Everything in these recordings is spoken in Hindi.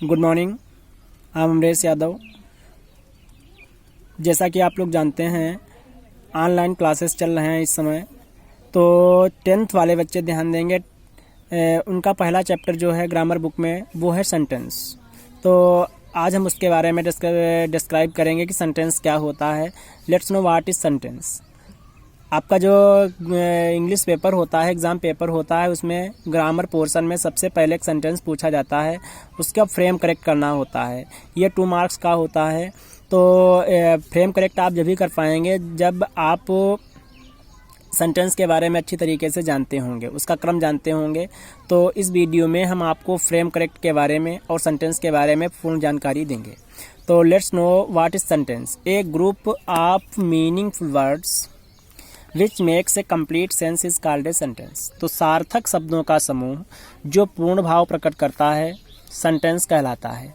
Good morning. I am Amresh Yadav. जैसा कि आप लोग जानते हैं, ऑनलाइन क्लासेस चल रहे हैं इस समय। तो 10th वाले बच्चे ध्यान देंगे। उनका पहला चैप्टर जो है ग्रामर बुक में वो है सेंटेंस। तो आज हम उसके बारे में डिस्क्राइब करेंगे कि सेंटेंस क्या होता है। Let's know what is sentence. आपका जो इंग्लिश पेपर होता है, एग्ज़ाम पेपर होता है, उसमें ग्रामर पोर्शन में सबसे पहले एक सेंटेंस पूछा जाता है, उसका फ्रेम करेक्ट करना होता है। ये 2 मार्क्स का होता है। तो फ्रेम करेक्ट आप जब भी कर पाएंगे जब आप सेंटेंस के बारे में अच्छी तरीके से जानते होंगे, उसका क्रम जानते होंगे। तो इस वीडियो में हम आपको फ्रेम करेक्ट के बारे में और सेंटेंस के बारे में पूर्ण जानकारी देंगे। तो let's know what is sentence. A group of meaningful words which makes A complete sense is called a sentence. तो सार्थक शब्दों का समूह जो पूर्ण भाव प्रकट करता है सेंटेंस कहलाता है।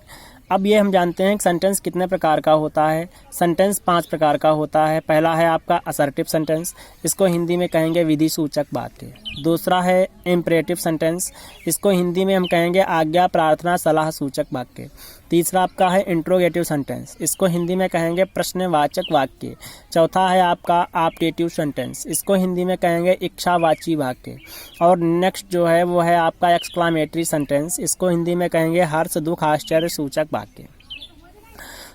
अब ये हम जानते हैं कि सेंटेंस कितने प्रकार का होता है। सेंटेंस 5 प्रकार का होता है। पहला है आपका असर्टिव सेंटेंस, इसको हिंदी में कहेंगे विधि सूचक वाक्य। दूसरा है इम्परेटिव सेंटेंस, इसको हिंदी में हम कहेंगे आज्ञा प्रार्थना सलाह सूचक वाक्य। तीसरा आपका है इंट्रोगेटिव सेंटेंस, इसको हिंदी में कहेंगे प्रश्नवाचक वाक्य। चौथा है आपका ऑप्टेटिव सेंटेंस, इसको हिंदी में कहेंगे इच्छावाची वाक्य। और नेक्स्ट जो है वो है आपका एक्सक्लामेटरी सेंटेंस, इसको हिंदी में कहेंगे हर्ष दुख आश्चर्य सूचक वाक्य।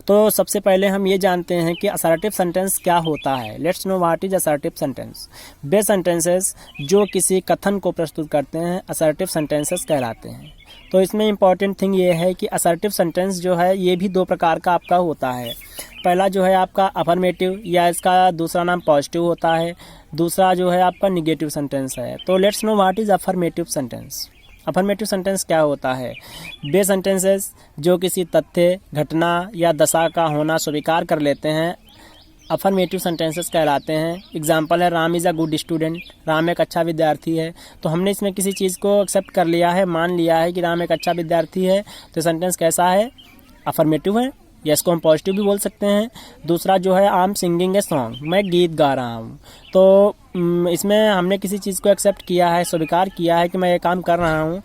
तो सबसे पहले हम ये जानते हैं कि असर्टिव सेंटेंस क्या होता है। Let's know what is assertive sentence. Way sentences जो किसी कथन को प्रस्तुत करते हैं असर्टिव सेंटेंसेस कहलाते हैं। तो इसमें इम्पॉर्टेंट थिंग ये है कि असर्टिव सेंटेंस जो है ये भी 2 प्रकार का आपका होता है। पहला जो है आपका अफर्मेटिव या इसका दूसरा नाम पॉजिटिव होता है। दूसरा जो है आपका निगेटिव सेंटेंस है। तो let's know what is affirmative sentence. Affirmative sentence क्या होता है। वे सेंटेंसेस जो किसी तथ्य घटना या दशा का होना स्वीकार कर लेते हैं अफर्मेटिव सेंटेंसेस कहलाते हैं। एग्जाम्पल है Ram is a good student, Ram एक अच्छा विद्यार्थी है। तो हमने इसमें किसी चीज़ को एक्सेप्ट कर लिया है, मान लिया है कि राम एक अच्छा विद्यार्थी है। तो सेंटेंस कैसा है, अफर्मेटिव है, या इसको हम पॉजिटिव भी बोल सकते हैं। दूसरा जो है I am singing a song, मैं गीत गा रहा हूँ। तो इसमें हमने किसी चीज़ को एक्सेप्ट किया है, स्वीकार किया है कि मैं ये काम कर रहा हूँ।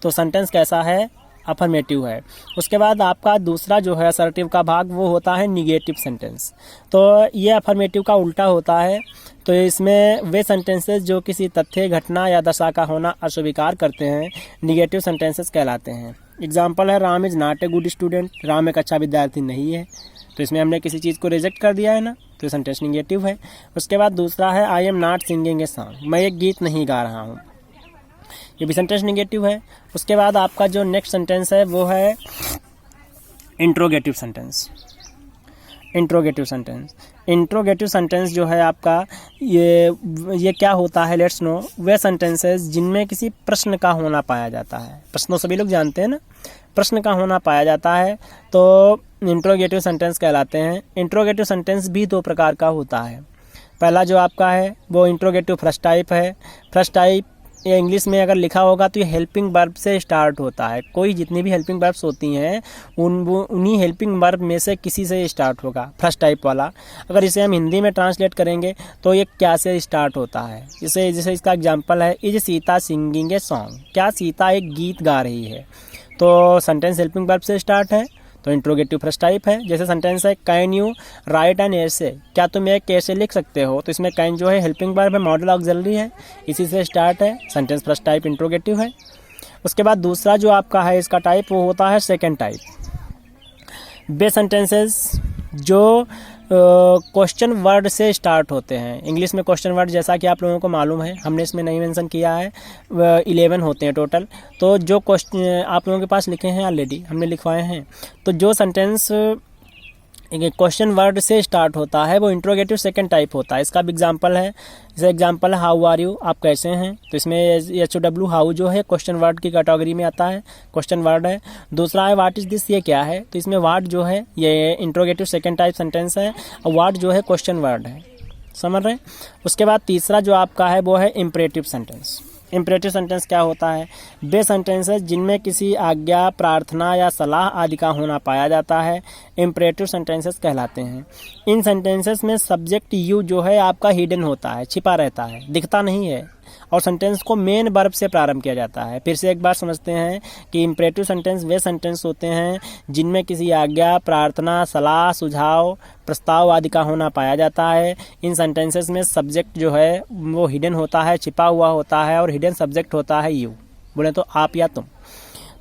तो सेंटेंस कैसा है, अफर्मेटिव है। उसके बाद आपका दूसरा जो है असर्टिव का भाग वो होता है निगेटिव सेंटेंस। तो ये अफर्मेटिव का उल्टा होता है। तो इसमें वे सेंटेंसेस जो किसी तथ्य घटना या दशा का होना अस्वीकार करते हैं निगेटिव सेंटेंसेस कहलाते हैं। एग्जाम्पल है Ram is not a good student, Ram एक अच्छा विद्यार्थी नहीं है। तो इसमें हमने किसी चीज़ को रिजेक्ट कर दिया है ना, तो सेंटेंस निगेटिव है। उसके बाद दूसरा है I am not singing a song, मैं एक गीत नहीं गा रहा हूँ, ये भी सेंटेंस निगेटिव है। उसके बाद आपका जो नेक्स्ट सेंटेंस है वो है interrogative sentence. Interrogative sentence, interrogative sentence जो है आपका ये क्या होता है। लेट्स नो वे सेंटेंसेस जिनमें किसी प्रश्न का होना पाया जाता है। प्रश्नों सभी लोग जानते हैं ना, प्रश्न का होना पाया जाता है तो इंट्रोगेटिव सेंटेंस कहलाते हैं। इंट्रोगेटिव सेंटेंस भी 2 प्रकार का होता है। पहला जो आपका है वो इंट्रोगेटिव फर्स्ट टाइप है। फर्स्ट टाइप ये इंग्लिश में अगर लिखा होगा तो ये हेल्पिंग वर्ब से स्टार्ट होता है। कोई जितनी भी हेल्पिंग वर्ब्स होती हैं उन्हीं हेल्पिंग वर्ब में से किसी से स्टार्ट होगा फर्स्ट टाइप वाला। अगर इसे हम हिंदी में ट्रांसलेट करेंगे तो ये क्या से स्टार्ट होता है। जैसे इसका एग्जांपल है is Sita singing a song, क्या सीता एक गीत गा रही है। तो सेंटेंस हेल्पिंग वर्ब से स्टार्ट है, तो इंट्रोगेटिव फर्स्ट टाइप है। जैसे सेंटेंस है can you right an essay, क्या तुम एक ऐसे लिख सकते हो। तो इसमें कैन जो है हेल्पिंग वर्ब है, मॉडल ऑक्सिलरी है, इसी से स्टार्ट है। सेंटेंस फर्स्ट टाइप इंट्रोगेटिव है। उसके बाद दूसरा जो आपका है इसका टाइप वो होता है सेकेंड टाइप। वे सेंटेंसेस जो क्वेश्चन वर्ड से स्टार्ट होते हैं। इंग्लिश में क्वेश्चन वर्ड जैसा कि आप लोगों को मालूम है, हमने इसमें नहीं मेंशन किया है, 11 होते हैं टोटल। तो जो क्वेश्चन आप लोगों के पास लिखे हैं ऑलरेडी हमने लिखवाए हैं, तो जो सेंटेंस क्वेश्चन वर्ड से स्टार्ट होता है वो इंट्रोगेटिव सेकंड टाइप होता है। इसका भी एग्जांपल है, जैसे एग्जांपल है हाउ आर यू, आप कैसे हैं। तो इसमें HOW हाउ जो है क्वेश्चन वर्ड की कैटेगरी में आता है, क्वेश्चन वर्ड है। दूसरा है व्हाट इज दिस, ये क्या है। तो इसमें व्हाट जो है ये इंट्रोगेटिव सेकंड टाइप सेंटेंस है और व्हाट जो है क्वेश्चन वर्ड है, समझ रहे हैं। उसके बाद तीसरा जो आपका है वो है इम्परेटिव सेंटेंस। इम्परेटिव सेंटेंस क्या होता है, वे सेंटेंसेस जिनमें किसी आज्ञा प्रार्थना या सलाह आदि का होना पाया जाता है इम्परेटिव सेंटेंसेस कहलाते हैं। इन सेंटेंसेस में सब्जेक्ट यू जो है आपका हिडन होता है, छिपा रहता है, दिखता नहीं है, और सेंटेंस को मेन वर्ब से प्रारंभ किया जाता है। फिर से एक बार समझते हैं कि इंपरेटिव सेंटेंस वे सेंटेंस होते हैं जिनमें किसी आज्ञा, प्रार्थना, सलाह, सुझाव, प्रस्ताव आदि का होना पाया जाता है। इन सेंटेंसेस में सब्जेक्ट जो है वो हिडन होता है, छिपा हुआ होता है, और हिडन सब्जेक्ट होता है यू, बोले तो आप या तुम।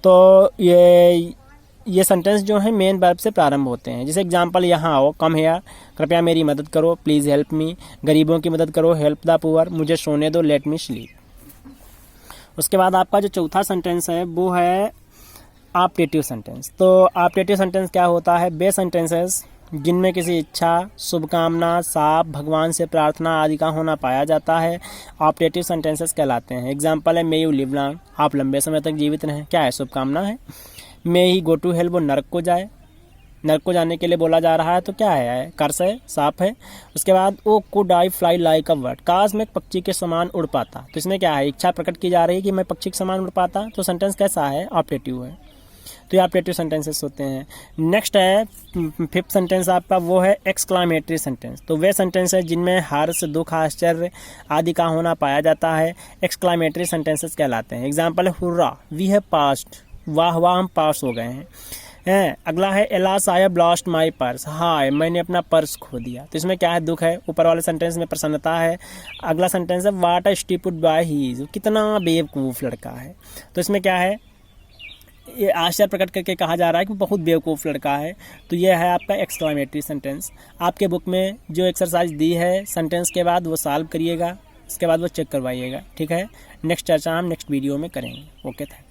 तो ये सेंटेंस जो है मेन वर्ब से प्रारंभ होते हैं। जैसे एग्जांपल, यहाँ आओ, कम हियर, कृपया मेरी मदद करो, प्लीज़ हेल्प मी, गरीबों की मदद करो, हेल्प द पुअर, मुझे सोने दो, लेट मी स्लीप। उसके बाद आपका जो चौथा सेंटेंस है वो है ऑप्टेटिव सेंटेंस। तो ऑप्टेटिव सेंटेंस क्या होता है? वे सेंटेंसेस जिनमें किसी इच्छा, शुभकामना, साप, भगवान से प्रार्थना आदि का होना पाया जाता है, ऑप्टेटिव सेंटेंसेस कहलाते हैं। एग्जांपल है, मे यू लिव लॉन्ग, आप लंबे समय तक जीवित रहें, क्या है? शुभकामना है। मे ही गो टू हेल, वो नरक को जाए, नरक को जाने के लिए बोला जा रहा है, तो क्या है? कर्स है, साप है। उसके बाद oh could I fly like a bird, काश मैं पक्षी के समान उड़ पाता। तो इसमें क्या है? इच्छा प्रकट की जा रही है कि मैं पक्षी के समान उड़ पाता। तो सेंटेंस कैसा है? ऑप्टेटिव है। तो ये ऑप्टेटिव सेंटेंसेस होते हैं। नेक्स्ट है फिफ्थ सेंटेंस आपका, वो है एक्सक्लामेटरी सेंटेंस। तो वे सेंटेंस है जिनमें हर्ष, दुख, आश्चर्य आदि का होना पाया जाता है, एक्सक्लामेटरी सेंटेंसेस कहलाते हैं। एग्जाम्पल है, हुर्रा वी हैव पास्ड, वाह वाह हम पास हो गए हैं। अगला है, alas I have lost my purse, हाय मैंने अपना पर्स खो दिया। तो इसमें क्या है? दुख है। ऊपर वाले सेंटेंस में प्रसन्नता है। अगला सेंटेंस है, what a stupid boy he is, कितना बेवकूफ़ लड़का है। तो इसमें क्या है? ये आश्चर्य प्रकट करके कहा जा रहा है कि बहुत बेवकूफ़ लड़का है। तो ये है आपका एक्सक्लामेटरी सेंटेंस। आपके बुक में जो एक्सरसाइज दी है सेंटेंस के बाद वो सॉल्व करिएगा, इसके बाद वो चेक करवाइएगा, ठीक है। नेक्स्ट चर्चा हम नेक्स्ट वीडियो में करेंगे। Okay, thank